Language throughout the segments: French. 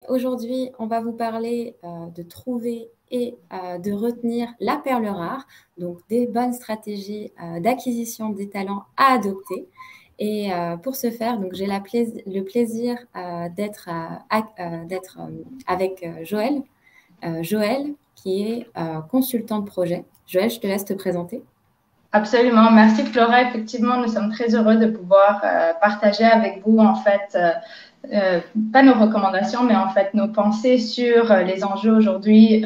Aujourd'hui, on va vous parler de trouver et de retenir la perle rare, donc des bonnes stratégies d'acquisition des talents à adopter. Et pour ce faire, donc j'ai le plaisir d'être avec Joël. Joël, qui est consultant de projet. Joël, je te laisse te présenter. Absolument. Merci Flora. Effectivement, nous sommes très heureux de pouvoir partager avec vous, en fait, pas nos recommandations, mais en fait nos pensées sur les enjeux aujourd'hui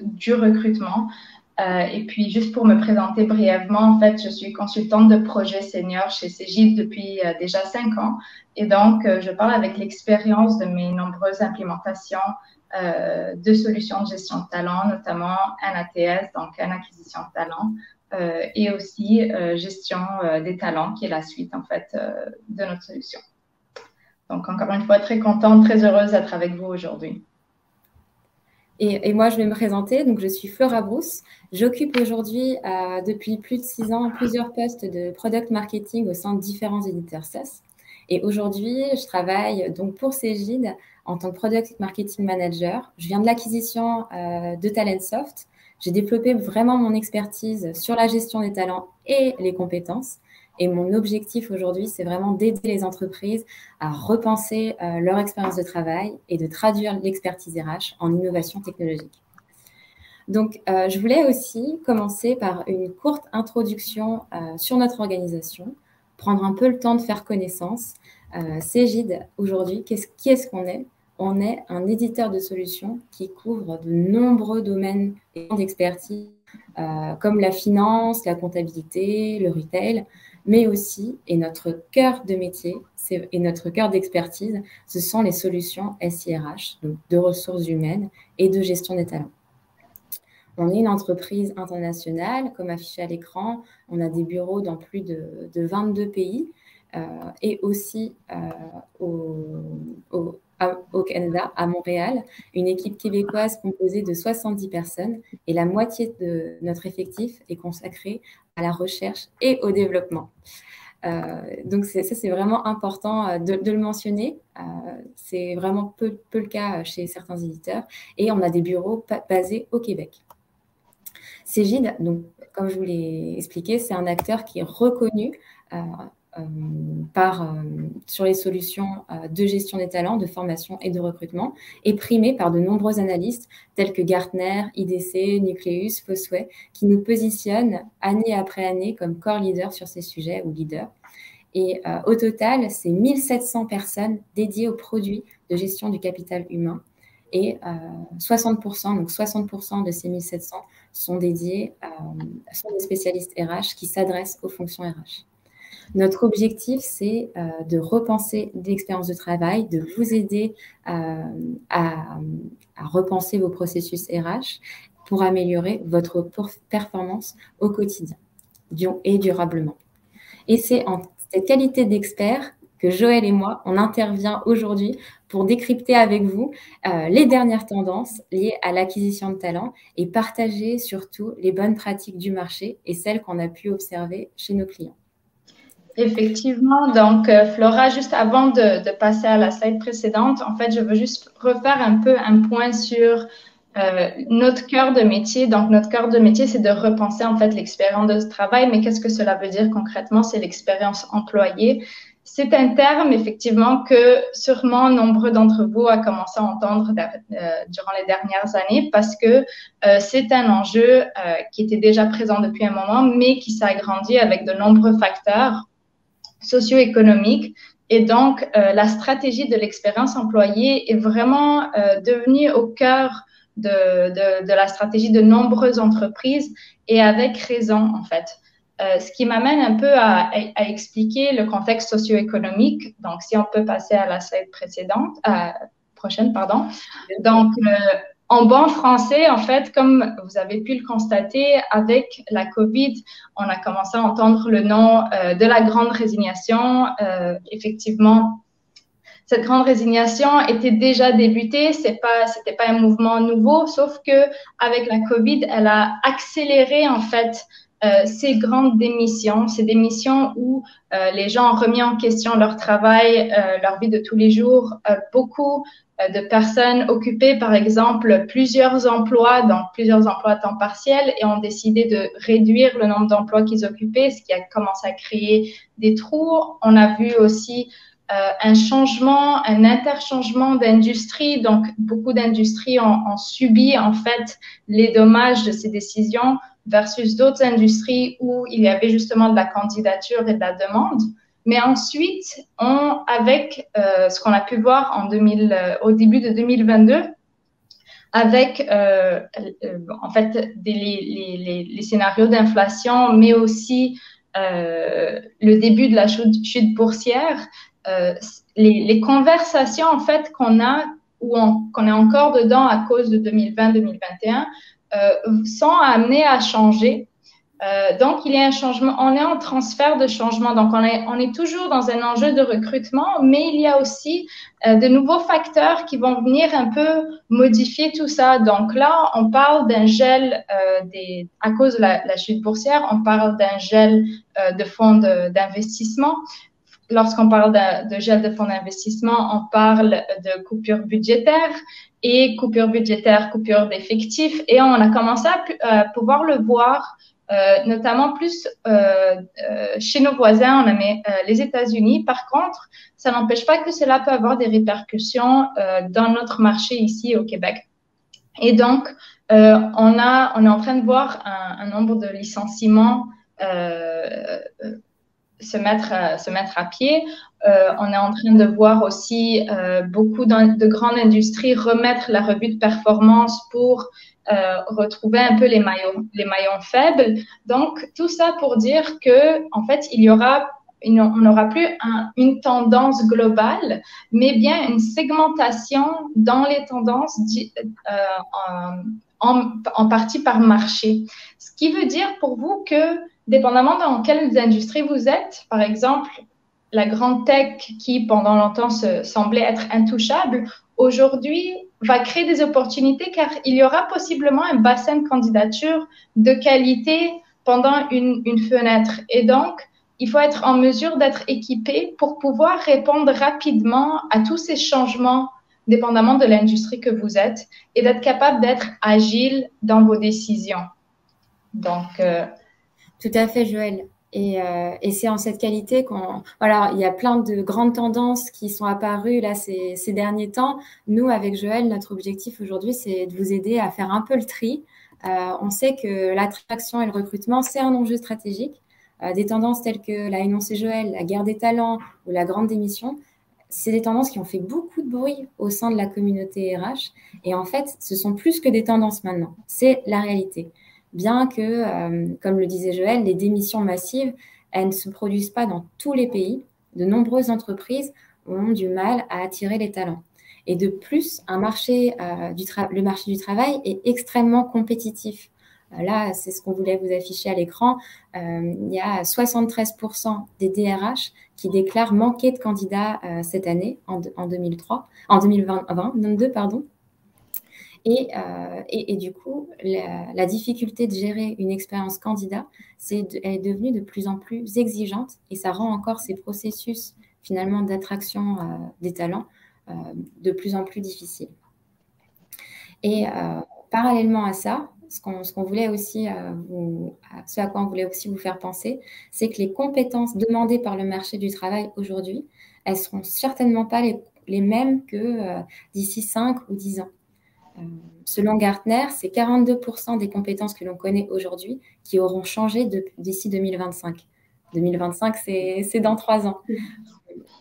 du recrutement. Et puis, juste pour me présenter brièvement, en fait, je suis consultante de projet senior chez Cégide depuis déjà 5 ans. Et donc, je parle avec l'expérience de mes nombreuses implémentations de solutions de gestion de talent, notamment un ATS, donc une acquisition de talent, et aussi gestion des talents, qui est la suite, en fait, de notre solution. Donc, encore une fois, très contente, très heureuse d'être avec vous aujourd'hui. Et moi, je vais me présenter. Donc, je suis Flora Brousse. J'occupe aujourd'hui, depuis plus de 6 ans, plusieurs postes de product marketing au sein de différents éditeurs SaaS. Et aujourd'hui, je travaille donc pour Cégide en tant que product marketing manager. Je viens de l'acquisition de Talentsoft. J'ai développé vraiment mon expertise sur la gestion des talents et les compétences. Et mon objectif aujourd'hui, c'est vraiment d'aider les entreprises à repenser leur expérience de travail et de traduire l'expertise RH en innovation technologique. Donc, je voulais aussi commencer par une courte introduction sur notre organisation, prendre un peu le temps de faire connaissance. Cégide, aujourd'hui, qui est-ce qu'on est? On est un éditeur de solutions qui couvre de nombreux domaines d'expertise, comme la finance, la comptabilité, le retail, mais aussi, et notre cœur de métier et notre cœur d'expertise, ce sont les solutions SIRH, donc de ressources humaines et de gestion des talents. On est une entreprise internationale, comme affiché à l'écran. On a des bureaux dans plus de 22 pays et aussi au Canada, à Montréal, une équipe québécoise composée de 70 personnes et la moitié de notre effectif est consacrée à la recherche et au développement. Donc, ça, c'est vraiment important de le mentionner. C'est vraiment peu le cas chez certains éditeurs. Et on a des bureaux basés au Québec. Cégide, donc, comme je vous l'ai expliqué, c'est un acteur qui est reconnu sur les solutions de gestion des talents, de formation et de recrutement, et primé par de nombreux analystes tels que Gartner, IDC, Nucleus, Fosway, qui nous positionnent année après année comme core leader sur ces sujets ou leader. Et au total, c'est 1700 personnes dédiées aux produits de gestion du capital humain. Et 60%, donc 60% de ces 1700 sont dédiés sont des spécialistes RH qui s'adressent aux fonctions RH. Notre objectif, c'est de repenser l'expérience de travail, de vous aider à repenser vos processus RH pour améliorer votre performance au quotidien et durablement. Et c'est en cette qualité d'expert que Joël et moi, on intervient aujourd'hui pour décrypter avec vous les dernières tendances liées à l'acquisition de talents et partager surtout les bonnes pratiques du marché et celles qu'on a pu observer chez nos clients. Effectivement, donc Flora, juste avant de passer à la slide précédente, en fait, je veux juste refaire un peu un point sur notre cœur de métier. Donc, notre cœur de métier, c'est de repenser en fait l'expérience de travail. Mais qu'est-ce que cela veut dire concrètement? C'est l'expérience employée. C'est un terme, effectivement, que sûrement nombreux d'entre vous ont commencé à entendre durant les dernières années parce que c'est un enjeu qui était déjà présent depuis un moment, mais qui s'est agrandi avec de nombreux facteurs socio-économique. Et donc, la stratégie de l'expérience employée est vraiment devenue au cœur de la stratégie de nombreuses entreprises et avec raison, en fait. Ce qui m'amène un peu à expliquer le contexte socio-économique. Donc, si on peut passer à la slide prochaine, pardon. Donc, en bon français, en fait, comme vous avez pu le constater, avec la COVID, on a commencé à entendre le nom de la grande résignation. Effectivement, cette grande résignation était déjà débutée, c'était pas un mouvement nouveau, sauf que avec la COVID, elle a accéléré en fait ces grandes démissions, ces démissions où les gens ont remis en question leur travail, leur vie de tous les jours. Beaucoup de personnes occupaient, par exemple, plusieurs emplois, donc plusieurs emplois à temps partiel, et ont décidé de réduire le nombre d'emplois qu'ils occupaient, ce qui a commencé à créer des trous. On a vu aussi un changement, un interchangement d'industrie. Donc, beaucoup d'industries ont subi, en fait, les dommages de ces décisions versus d'autres industries où il y avait justement de la candidature et de la demande. Mais ensuite, avec ce qu'on a pu voir au début de 2022, avec en fait les scénarios d'inflation, mais aussi le début de la chute boursière, les conversations en fait qu'on a ou qu'on est encore dedans à cause de 2020-2021 sont amenées à changer. Donc, il y a un changement, on est en transfert de changement. Donc, on est toujours dans un enjeu de recrutement, mais il y a aussi de nouveaux facteurs qui vont venir un peu modifier tout ça. Donc là, on parle d'un gel à cause de la chute boursière, on parle d'un gel de fonds d'investissement. Lorsqu'on parle de gel de fonds d'investissement, on parle de coupures budgétaires et coupures budgétaires, coupures d'effectifs. Et on a commencé à pouvoir le voir notamment plus chez nos voisins, on a les États-Unis. Par contre, ça n'empêche pas que cela peut avoir des répercussions dans notre marché ici au Québec. Et donc, on est en train de voir un nombre de licenciements se mettre à pied. On est en train de voir aussi beaucoup de grandes industries remettre la revue de performance pour retrouver un peu les maillons faibles. Donc, tout ça pour dire que, en fait, on n'aura plus une tendance globale, mais bien une segmentation dans les tendances en partie par marché. Ce qui veut dire pour vous que, dépendamment dans quelles industries vous êtes, par exemple, la grande tech qui, pendant longtemps, semblait être intouchable, aujourd'hui, va créer des opportunités car il y aura possiblement un bassin de candidature de qualité pendant une fenêtre. Et donc, il faut être en mesure d'être équipé pour pouvoir répondre rapidement à tous ces changements dépendamment de l'industrie que vous êtes et d'être capable d'être agile dans vos décisions. Donc, tout à fait, Joël. Et c'est en cette qualité voilà, il y a plein de grandes tendances qui sont apparues là ces derniers temps. Nous, avec Joël, notre objectif aujourd'hui, c'est de vous aider à faire un peu le tri. On sait que l'attraction et le recrutement, c'est un enjeu stratégique. Des tendances telles que l'a énoncé Joël, la guerre des talents ou la grande démission, c'est des tendances qui ont fait beaucoup de bruit au sein de la communauté RH. Et en fait, ce sont plus que des tendances maintenant. C'est la réalité. Bien que, comme le disait Joël, les démissions massives, elles ne se produisent pas dans tous les pays. De nombreuses entreprises ont du mal à attirer les talents. Et de plus, le marché du travail est extrêmement compétitif. Là, c'est ce qu'on voulait vous afficher à l'écran. Il y a 73% des DRH qui déclarent manquer de candidats cette année, en 2022, pardon. Et du coup, la difficulté de gérer une expérience candidat, elle est devenue de plus en plus exigeante et ça rend encore ces processus finalement d'attraction des talents de plus en plus difficiles. Et parallèlement à ça, ce qu'on voulait aussi, ce à quoi on voulait aussi vous faire penser, c'est que les compétences demandées par le marché du travail aujourd'hui, elles ne seront certainement pas les mêmes que d'ici 5 ou 10 ans. Selon Gartner, c'est 42% des compétences que l'on connaît aujourd'hui qui auront changé d'ici 2025. 2025, c'est dans 3 ans.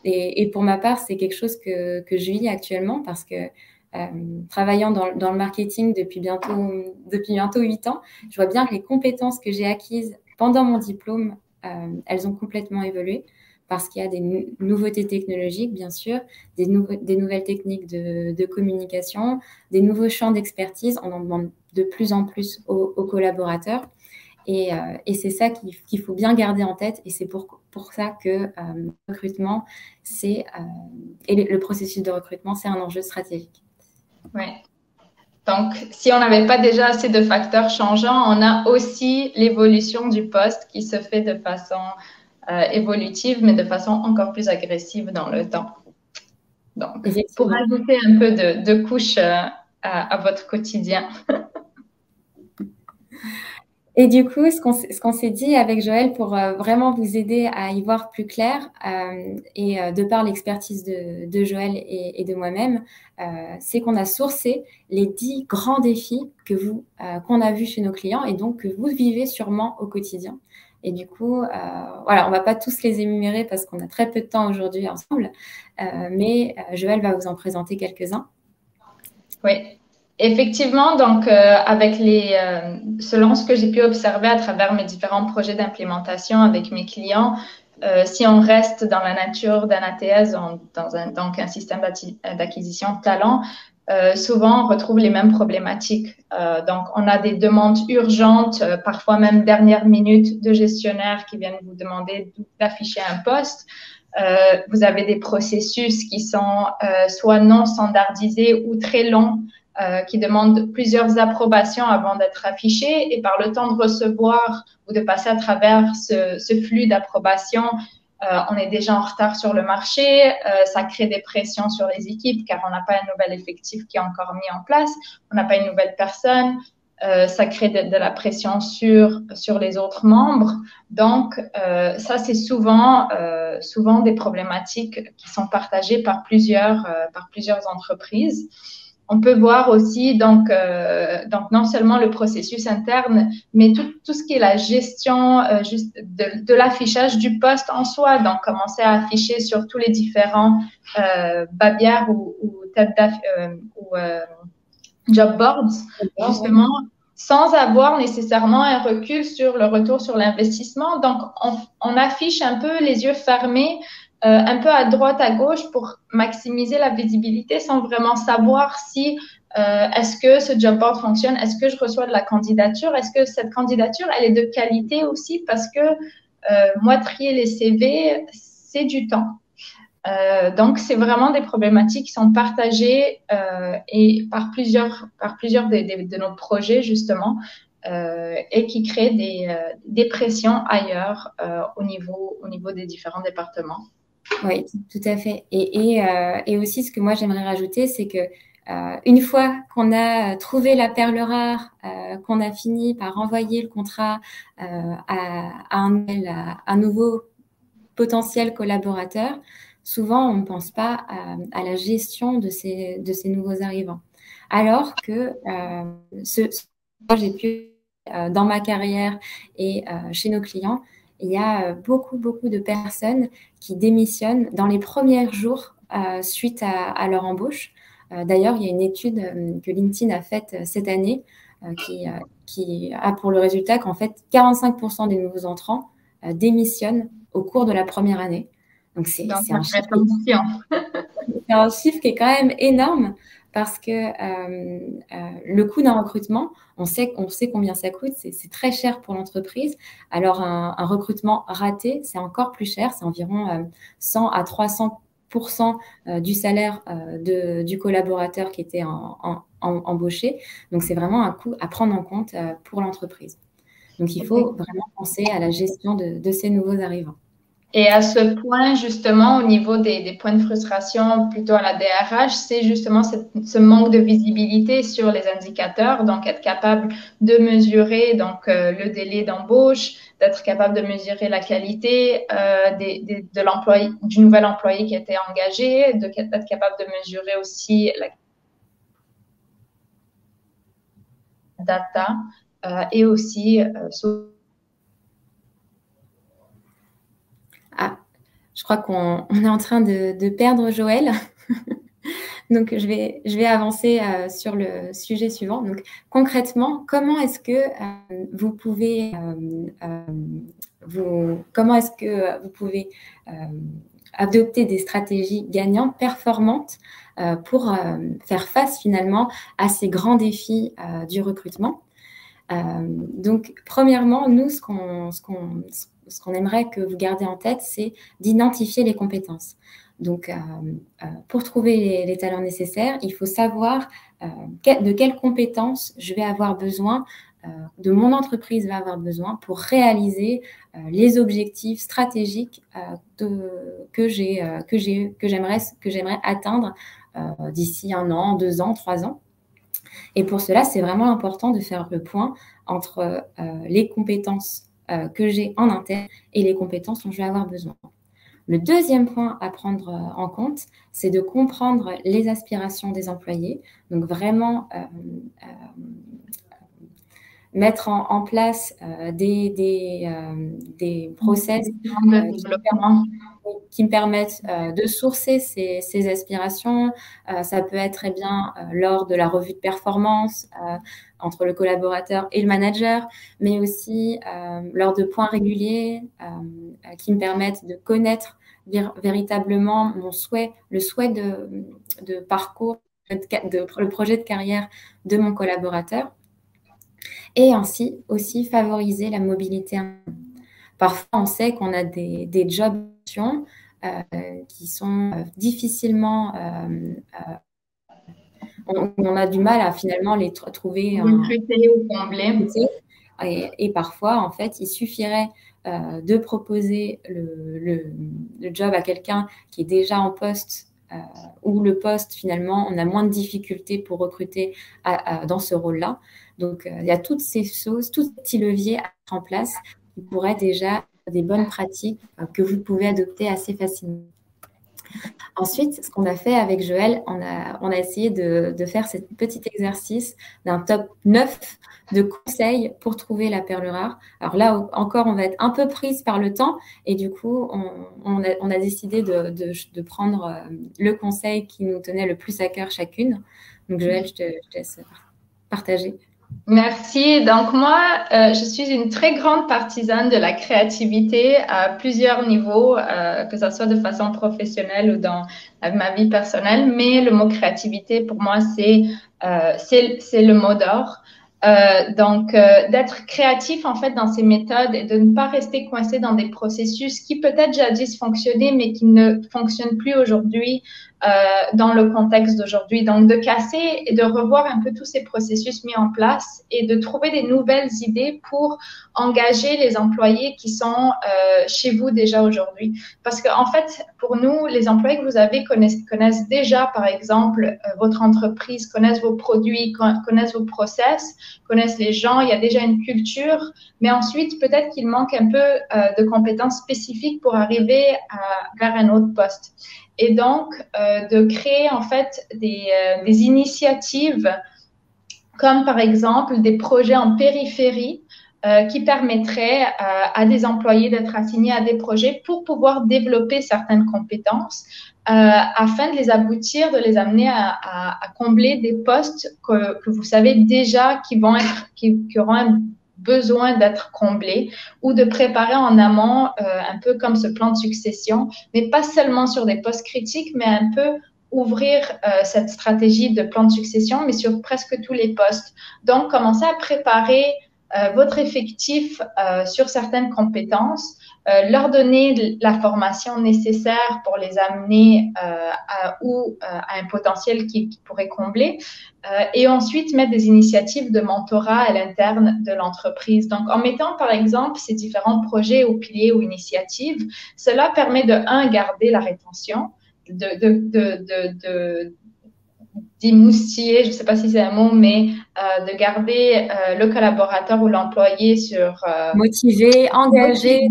Et pour ma part, c'est quelque chose que je vis actuellement parce que travaillant dans le marketing depuis bientôt 8 ans, je vois bien que les compétences que j'ai acquises pendant mon diplôme, elles ont complètement évolué parce qu'il y a des nouveautés technologiques, bien sûr, des nouvelles techniques de communication, des nouveaux champs d'expertise. On en demande de plus en plus aux collaborateurs. Et c'est ça qu'il faut bien garder en tête. Et c'est pour ça que le recrutement, et le processus de recrutement, c'est un enjeu stratégique. Oui. Donc, si on n'avait pas déjà assez de facteurs changeants, on a aussi l'évolution du poste qui se fait de façon évolutive, mais de façon encore plus agressive dans le temps. Donc, pour ajouter un peu de couches à votre quotidien. Et du coup, ce qu'on s'est dit avec Joël pour vraiment vous aider à y voir plus clair, de par l'expertise de Joël et de moi-même, c'est qu'on a sourcé les 10 grands défis qu'on a vus chez nos clients et donc que vous vivez sûrement au quotidien. Et du coup, voilà, on ne va pas tous les énumérer parce qu'on a très peu de temps aujourd'hui ensemble, mais Joël va vous en présenter quelques-uns. Oui. Effectivement, donc avec selon ce que j'ai pu observer à travers mes différents projets d'implémentation avec mes clients, si on reste dans la nature d'un ATS, donc un système d'acquisition de talent, souvent on retrouve les mêmes problématiques. Donc on a des demandes urgentes, parfois même dernière minute de gestionnaires qui viennent vous demander d'afficher un poste. Vous avez des processus qui sont soit non standardisés ou très longs, qui demandent plusieurs approbations avant d'être affichés. Et par le temps de recevoir ou de passer à travers ce flux d'approbation, on est déjà en retard sur le marché. Ça crée des pressions sur les équipes car on n'a pas un nouvel effectif qui est encore mis en place. On n'a pas une nouvelle personne. Ça crée de la pression sur les autres membres. Donc, ça, c'est souvent des problématiques qui sont partagées par plusieurs entreprises. On peut voir aussi donc non seulement le processus interne, mais tout ce qui est la gestion juste de l'affichage du poste en soi. Donc, commencer à afficher sur tous les différents babières ou job boards, justement, sans avoir nécessairement un recul sur le retour sur l'investissement. Donc, on affiche un peu les yeux fermés, un peu à droite, à gauche pour maximiser la visibilité sans vraiment savoir si est-ce que ce job board fonctionne, est-ce que je reçois de la candidature, est-ce que cette candidature, elle est de qualité aussi parce que moi, trier les CV, c'est du temps. Donc, c'est vraiment des problématiques qui sont partagées et par plusieurs de nos projets, justement, et qui créent des pressions ailleurs au niveau des différents départements. Oui, tout à fait. Et aussi, ce que moi, j'aimerais rajouter, c'est que une fois qu'on a trouvé la perle rare, qu'on a fini par envoyer le contrat à un nouveau potentiel collaborateur, souvent, on ne pense pas à la gestion de ces nouveaux arrivants. Alors que j'ai pu, dans ma carrière et chez nos clients, il y a beaucoup de personnes qui démissionnent dans les premiers jours suite à leur embauche. D'ailleurs, il y a une étude que LinkedIn a faite cette année qui a pour le résultat qu'en fait, 45% des nouveaux entrants démissionnent au cours de la première année. Donc, c'est un chiffre qui est quand même énorme parce que le coût d'un recrutement, on sait combien ça coûte, c'est très cher pour l'entreprise. Alors, un recrutement raté, c'est encore plus cher, c'est environ 100 à 300% du salaire du collaborateur qui était embauché. Donc, c'est vraiment un coût à prendre en compte pour l'entreprise. Donc, il faut vraiment penser à la gestion de ces nouveaux arrivants. Et à ce point, justement, au niveau des points de frustration plutôt à la DRH, c'est justement ce manque de visibilité sur les indicateurs, donc être capable de mesurer donc le délai d'embauche, d'être capable de mesurer la qualité de l'employé, du nouvel employé qui a été engagé, d'être capable de mesurer aussi la data et aussi je crois qu'on est en train de perdre Joël. Donc, je vais avancer sur le sujet suivant. Donc, concrètement, comment est-ce que vous pouvez adopter des stratégies gagnantes, performantes pour faire face finalement à ces grands défis du recrutement. Donc, premièrement, nous, ce qu'on aimerait que vous gardiez en tête, c'est d'identifier les compétences. Donc, pour trouver les talents nécessaires, il faut savoir de quelles compétences je vais avoir besoin, de mon entreprise va avoir besoin pour réaliser les objectifs stratégiques que j'aimerais atteindre d'ici 1 an, 2 ans, 3 ans. Et pour cela, c'est vraiment important de faire le point entre les compétences que j'ai en interne et les compétences dont je vais avoir besoin. Le deuxième point à prendre en compte, c'est de comprendre les aspirations des employés. Donc vraiment mettre en place des process qui me permettent de sourcer ces aspirations. Ça peut être très bien lors de la revue de performance entre le collaborateur et le manager, mais aussi lors de points réguliers qui me permettent de connaître véritablement le souhait de parcours, le projet de carrière de mon collaborateur, et ainsi aussi favoriser la mobilité. Parfois, on sait qu'on a des jobs qui sont difficilement... on a du mal à finalement les trouver. Recruter ou combler. Et parfois, en fait, il suffirait de proposer le job à quelqu'un qui est déjà en poste ou le poste, finalement, on a moins de difficultés pour recruter dans ce rôle-là. Donc, il y a toutes ces choses, tous ces petits leviers à mettre en place qui pourraient déjà des bonnes pratiques que vous pouvez adopter assez facilement. Ensuite, ce qu'on a fait avec Joël, on a essayé de faire ce petit exercice d'un top 9 de conseils pour trouver la perle rare. Alors là, encore, on va être un peu prise par le temps et du coup, on a décidé de prendre le conseil qui nous tenait le plus à cœur chacune. Donc Joël, je te laisse partager. Merci. Donc moi, je suis une très grande partisane de la créativité à plusieurs niveaux, que ce soit de façon professionnelle ou dans ma vie personnelle. Mais le mot créativité, pour moi, c'est le mot d'or. Donc, d'être créatif en fait dans ces méthodes et de ne pas rester coincé dans des processus qui peut-être jadis fonctionnaient mais qui ne fonctionnent plus aujourd'hui dans le contexte d'aujourd'hui. Donc, de casser et de revoir un peu tous ces processus mis en place et de trouver des nouvelles idées pour engager les employés qui sont chez vous déjà aujourd'hui. Parce qu'en fait, pour nous, les employés que vous avez connaissent déjà, par exemple, votre entreprise, connaissent vos produits, connaissent vos process, connaissent les gens, il y a déjà une culture, mais ensuite, peut-être qu'il manque un peu de compétences spécifiques pour arriver vers un autre poste. Et donc, de créer en fait des initiatives comme par exemple des projets en périphérie qui permettraient à des employés d'être assignés à des projets pour pouvoir développer certaines compétences afin de les aboutir, de les amener à combler des postes que vous savez déjà qui auront un besoin d'être comblés ou de préparer en amont un peu comme ce plan de succession, mais pas seulement sur des postes critiques, mais un peu ouvrir cette stratégie de plan de succession, mais sur presque tous les postes. Donc, commencez à préparer votre effectif sur certaines compétences, leur donner la formation nécessaire pour les amener à un potentiel qui pourrait combler, et ensuite mettre des initiatives de mentorat à l'interne de l'entreprise. Donc, en mettant, par exemple, ces différents projets ou piliers ou initiatives, cela permet de, garder la rétention, d'émoustiller, je ne sais pas si c'est un mot, mais de garder le collaborateur ou l'employé sur... motivé, engagé,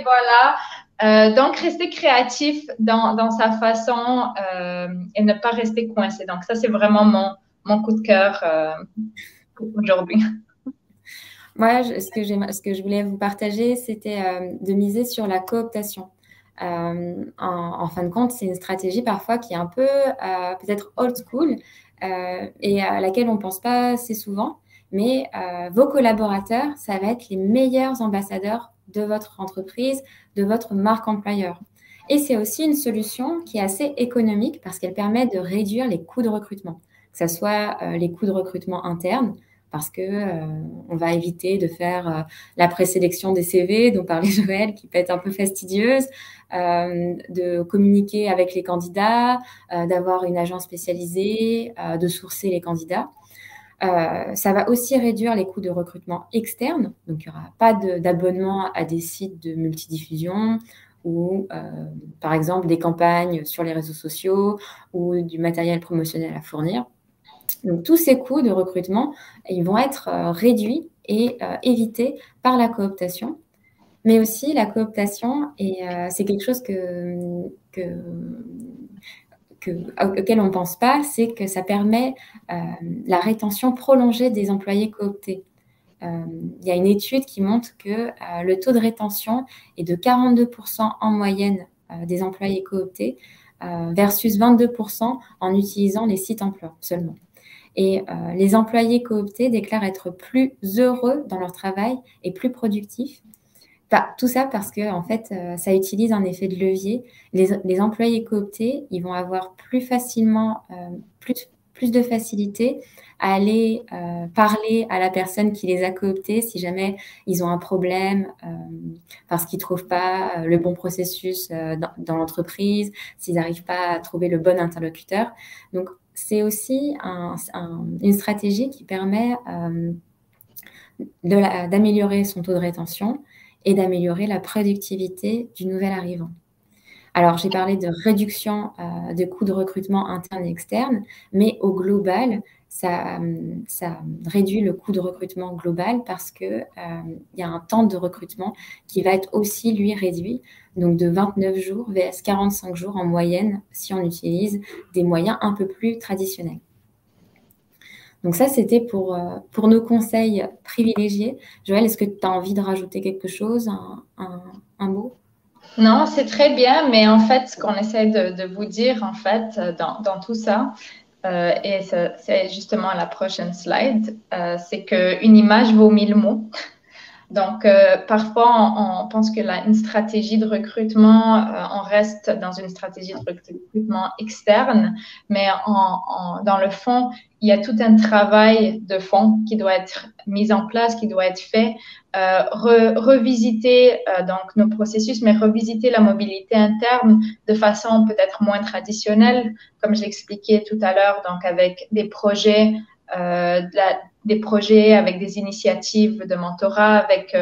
voilà. Donc, rester créatif dans sa façon et ne pas rester coincé. Donc, ça, c'est vraiment mon coup de cœur aujourd'hui. Moi, ce que je voulais vous partager, c'était de miser sur la cooptation. En fin de compte, c'est une stratégie parfois qui est un peu peut-être old school et à laquelle on ne pense pas assez souvent. Mais vos collaborateurs, ça va être les meilleurs ambassadeurs de votre entreprise, de votre marque employeur. Et c'est aussi une solution qui est assez économique parce qu'elle permet de réduire les coûts de recrutement, que ce soit les coûts de recrutement internes parce que on va éviter de faire la présélection des CV dont parlait Joël, qui peut être un peu fastidieuse, de communiquer avec les candidats, d'avoir une agence spécialisée, de sourcer les candidats. Ça va aussi réduire les coûts de recrutement externe. Donc, il n'y aura pas d'abonnement à des sites de multidiffusion ou, par exemple, des campagnes sur les réseaux sociaux ou du matériel promotionnel à fournir. Donc, tous ces coûts de recrutement, ils vont être réduits et évités par la cooptation. Mais aussi, la cooptation, et c'est quelque chose auquel on ne pense pas, c'est que ça permet la rétention prolongée des employés cooptés. Il y a une étude qui montre que le taux de rétention est de 42% en moyenne des employés cooptés versus 22% en utilisant les sites emploi seulement. Et les employés cooptés déclarent être plus heureux dans leur travail et plus productifs. Tout ça parce que, en fait, ça utilise un effet de levier. Les employés cooptés, ils vont avoir plus facilement, plus de facilité à aller parler à la personne qui les a cooptés si jamais ils ont un problème parce qu'ils ne trouvent pas le bon processus dans l'entreprise, s'ils n'arrivent pas à trouver le bon interlocuteur. Donc, c'est aussi une stratégie qui permet d'améliorer son taux de rétention et d'améliorer la productivité du nouvel arrivant. Alors, j'ai parlé de réduction de coûts de recrutement interne et externe, mais au global, ça réduit le coût de recrutement global parce qu'il y a un temps de recrutement qui va être aussi, lui, réduit, donc de 29 jours vs 45 jours en moyenne si on utilise des moyens un peu plus traditionnels. Donc ça, c'était pour nos conseils privilégiés. Joël, est-ce que tu as envie de rajouter quelque chose, un mot? Non, c'est très bien, mais en fait, ce qu'on essaie de vous dire, en fait, dans tout ça, et c'est justement la prochaine slide, c'est qu'une image vaut 1000 mots. Donc, parfois, on pense que une stratégie de recrutement, on reste dans une stratégie de recrutement externe, mais dans le fond, il y a tout un travail de fond qui doit être mis en place, qui doit être fait, revisiter donc nos processus, mais revisiter la mobilité interne de façon peut-être moins traditionnelle, comme je l'expliquais tout à l'heure, donc avec des projets des projets avec des initiatives de mentorat, avec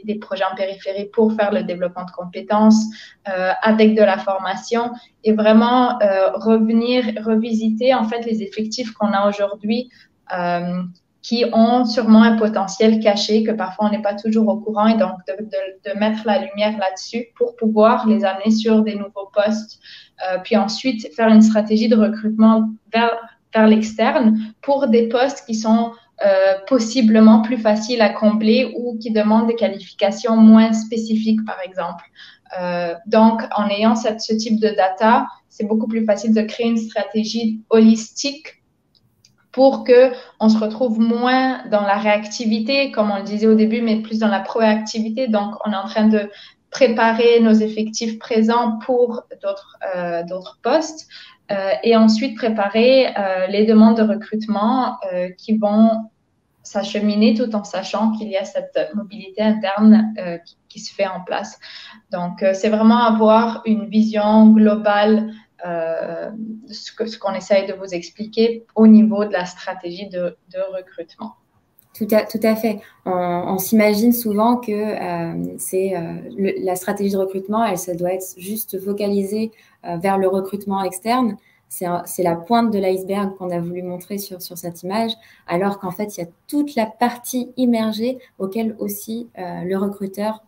des projets en périphérie pour faire le développement de compétences, avec de la formation et vraiment revisiter en fait les effectifs qu'on a aujourd'hui qui ont sûrement un potentiel caché que parfois on n'est pas toujours au courant et donc de mettre la lumière là-dessus pour pouvoir les amener sur des nouveaux postes, puis ensuite faire une stratégie de recrutement vers l'externe pour des postes qui sont possiblement plus faciles à combler ou qui demandent des qualifications moins spécifiques, par exemple. Donc, en ayant ce type de data, c'est beaucoup plus facile de créer une stratégie holistique pour qu'on se retrouve moins dans la réactivité, comme on le disait au début, mais plus dans la proactivité. Donc, on est en train de préparer nos effectifs présents pour d'autres postes. Et ensuite préparer les demandes de recrutement qui vont s'acheminer tout en sachant qu'il y a cette mobilité interne qui se fait en place. Donc, c'est vraiment avoir une vision globale de ce qu'on essaye de vous expliquer au niveau de la stratégie de recrutement. Tout à fait. On s'imagine souvent que la stratégie de recrutement, ça doit être juste focalisée vers le recrutement externe. C'est la pointe de l'iceberg qu'on a voulu montrer sur cette image, alors qu'en fait, il y a toute la partie immergée auquel aussi le recruteur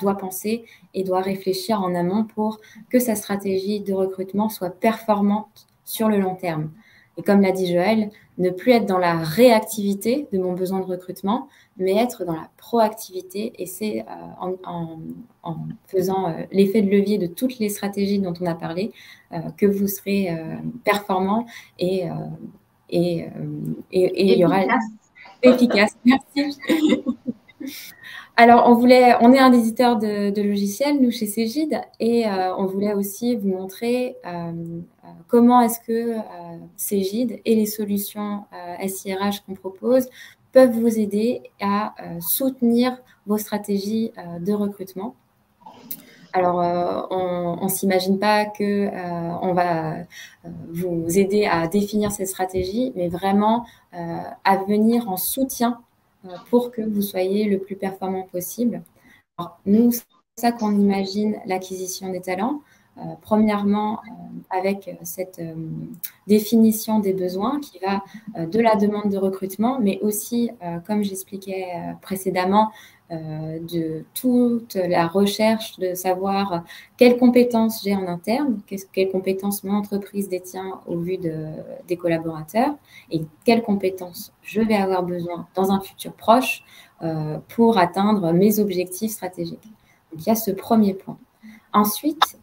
doit penser et doit réfléchir en amont pour que sa stratégie de recrutement soit performante sur le long terme. Et comme l'a dit Joël, ne plus être dans la réactivité de mon besoin de recrutement, mais être dans la proactivité. Et c'est en faisant l'effet de levier de toutes les stratégies dont on a parlé que vous serez performant et il y aura efficace. Merci. Alors, on est un éditeur de logiciels, nous, chez Cegid, et on voulait aussi vous montrer comment est-ce que Cegid et les solutions SIRH qu'on propose peuvent vous aider à soutenir vos stratégies de recrutement. Alors, on ne s'imagine pas qu'on va vous aider à définir cette stratégie, mais vraiment à venir en soutien pour que vous soyez le plus performant possible. Alors, nous, c'est ça qu'on imagine l'acquisition des talents. Premièrement, avec cette définition des besoins qui va de la demande de recrutement, mais aussi, comme j'expliquais précédemment, de toute la recherche de savoir quelles compétences j'ai en interne, quelles compétences mon entreprise détient au vu des collaborateurs et quelles compétences je vais avoir besoin dans un futur proche pour atteindre mes objectifs stratégiques. Donc, il y a ce premier point. Ensuite,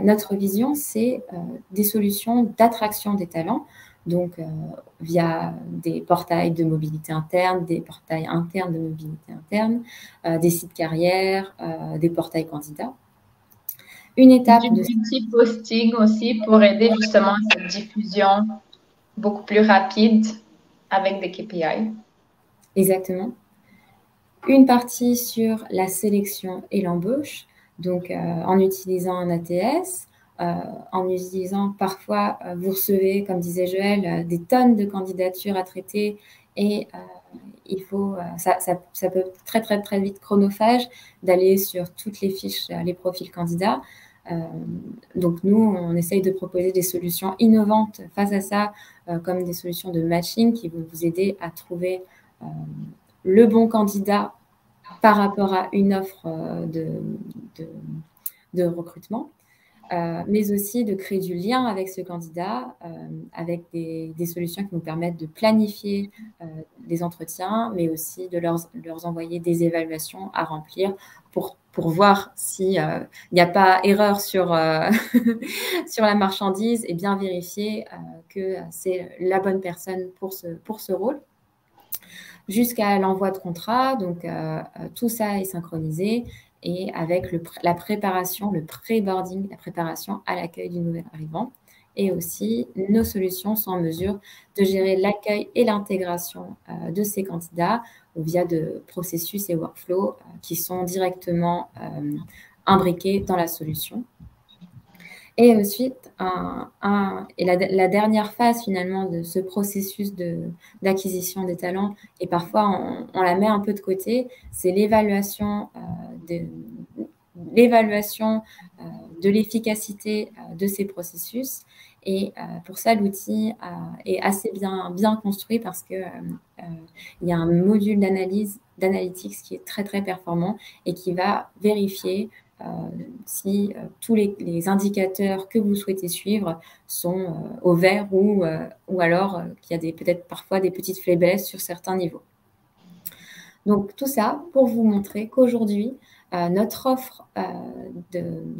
notre vision, c'est des solutions d'attraction des talents, donc via des portails de mobilité interne, des portails internes de mobilité interne, des sites carrières, des portails candidats. Une étape du multi-posting aussi pour aider justement à cette diffusion beaucoup plus rapide avec des KPI. Exactement. Une partie sur la sélection et l'embauche, donc en utilisant un ATS, en utilisant parfois, vous recevez, comme disait Joël, des tonnes de candidatures à traiter et il faut, ça peut très, très, très vite chronophage d'aller sur toutes les fiches, les profils candidats. Donc, nous, on essaye de proposer des solutions innovantes face à ça, comme des solutions de matching qui vont vous aider à trouver le bon candidat par rapport à une offre de recrutement, mais aussi de créer du lien avec ce candidat, avec des solutions qui nous permettent de planifier des entretiens, mais aussi de leur envoyer des évaluations à remplir pour voir s'il n'y a pas erreur sur, sur la marchandise et bien vérifier que c'est la bonne personne pour ce rôle. Jusqu'à l'envoi de contrat, donc tout ça est synchronisé et avec la préparation, le pré-boarding, la préparation à l'accueil du nouvel arrivant. Et aussi, nos solutions sont en mesure de gérer l'accueil et l'intégration de ces candidats via de processus et workflows qui sont directement imbriqués dans la solution. Et ensuite, la dernière phase finalement de ce processus d'acquisition des talents, et parfois on la met un peu de côté, c'est l'évaluation de l'efficacité de ces processus. Et pour ça, l'outil est assez bien construit parce qu'il y a un module d'analytics qui est très, très performant et qui va vérifier si tous les indicateurs que vous souhaitez suivre sont au vert ou alors qu'il y a peut-être parfois des petites faiblesses sur certains niveaux. Donc, tout ça pour vous montrer qu'aujourd'hui, notre offre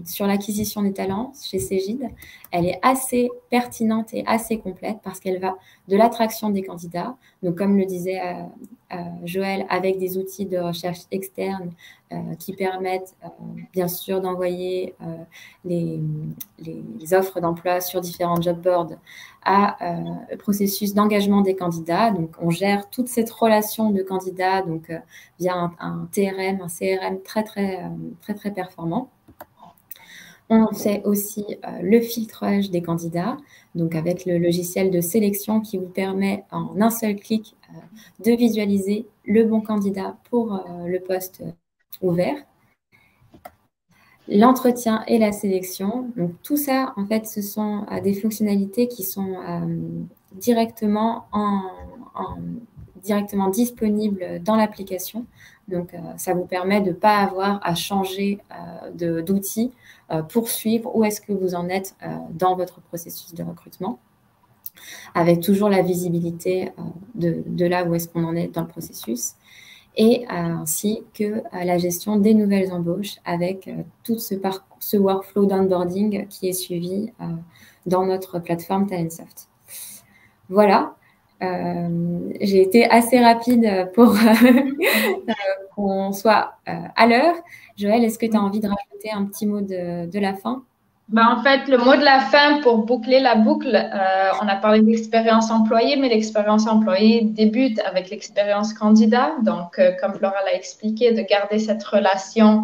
sur l'acquisition des talents chez Cegid, elle est assez pertinente et assez complète parce qu'elle va de l'attraction des candidats. Donc, comme le disait Joël, avec des outils de recherche externes qui permettent bien sûr d'envoyer les offres d'emploi sur différents job boards à le processus d'engagement des candidats. Donc, on gère toute cette relation de candidats donc, via un TRM, un CRM très, très, très, très performant. On fait aussi le filtrage des candidats, donc avec le logiciel de sélection qui vous permet en un seul clic de visualiser le bon candidat pour le poste ouvert. L'entretien et la sélection, donc tout ça, en fait, ce sont des fonctionnalités qui sont directement disponibles dans l'application. Donc, ça vous permet de ne pas avoir à changer d'outil pour suivre où est-ce que vous en êtes dans votre processus de recrutement, avec toujours la visibilité de là où est-ce qu'on en est dans le processus, et ainsi que la gestion des nouvelles embauches avec tout ce workflow d'onboarding qui est suivi dans notre plateforme Talentsoft. Voilà. J'ai été assez rapide pour qu'on soit à l'heure. Joël, est-ce que tu as envie de rajouter un petit mot de la fin? En fait, le mot de la fin pour boucler la boucle, on a parlé d'expérience employée, mais l'expérience employée débute avec l'expérience candidat. Donc, comme Flora l'a expliqué, de garder cette relation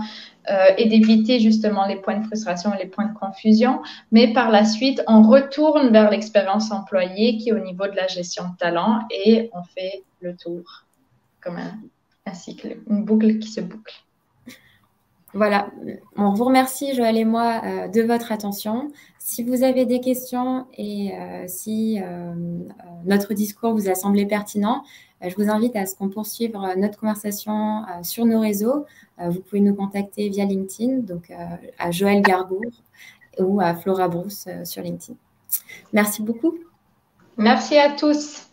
et d'éviter justement les points de frustration et les points de confusion. Mais par la suite, on retourne vers l'expérience employée qui est au niveau de la gestion de talent et on fait le tour comme un cycle, une boucle qui se boucle. Voilà, on vous remercie, Joël et moi, de votre attention. Si vous avez des questions et si notre discours vous a semblé pertinent, je vous invite à ce qu'on poursuive notre conversation sur nos réseaux. Vous pouvez nous contacter via LinkedIn, donc à Joël Gargour ou à Flora Brousse sur LinkedIn. Merci beaucoup. Merci à tous.